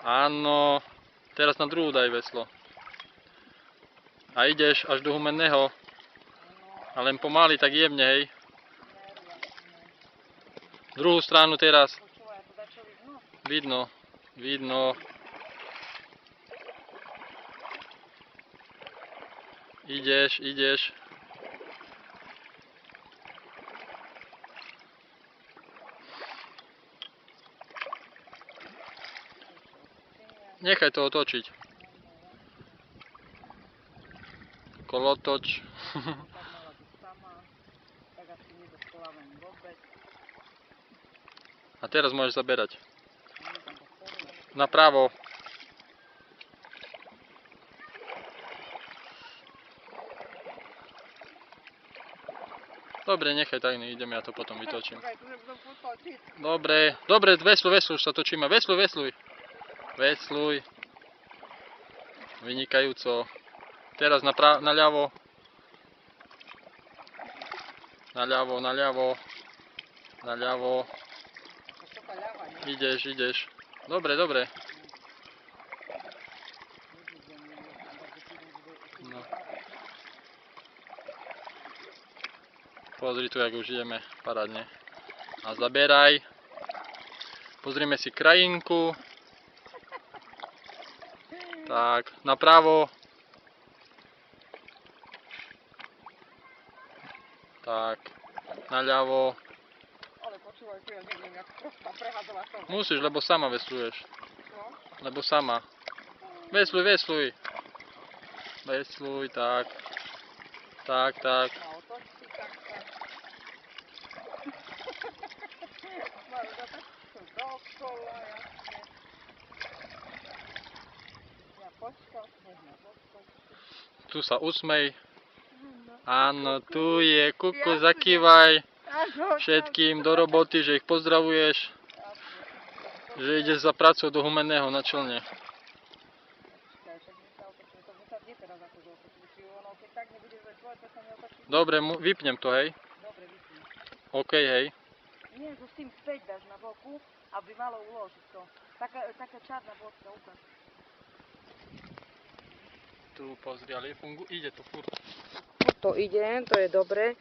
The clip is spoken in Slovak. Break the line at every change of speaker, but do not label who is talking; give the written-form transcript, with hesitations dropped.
Áno, teraz na druhú daj veslo. A ideš až do Humenného. A len pomaly, tak jemne, hej. Druhú stranu teraz. Vidno, vidno. Ideš, ideš. Nechaj to otočiť. Kolotoč. A teraz môžeš zaberať. Napravo. Dobre, nechaj tak, ideme, ja to potom vytočím. Dobre, dobre, vesluj, už sa točíme. Vesluj. Vesluj. Vynikajúco. Teraz naľavo. Naľavo. Ideš. Dobre. No. Pozri tu, jak už ideme, parádne. A zaberaj. Pozrime si krajinku. Tak, napravo. Tak, naľavo.
Ale počúvaj, ja neviem, jak prostá prehádala som.
Musíš, lebo sama vesluješ. Lebo sama. Vesluj. Vesluj, tak. Tak.
No, to si tak. Majú tak dookola, jasne. Ja počkal, možno počkal.
Tu sa usmej. Áno, tu je. Kuku, zakývaj všetkým do roboty, že ich pozdravuješ. Že ideš za prácou do Humenného na Čelne. Dobre, vypnem to, hej?
Dobre, vypni.
OK, hej.
Nie, so s tým späť dáš na boku, aby malo uložiť to. Taká čarná bodka, ukáž.
Tu pozri, ale ide to furt.
To ide, to je dobre.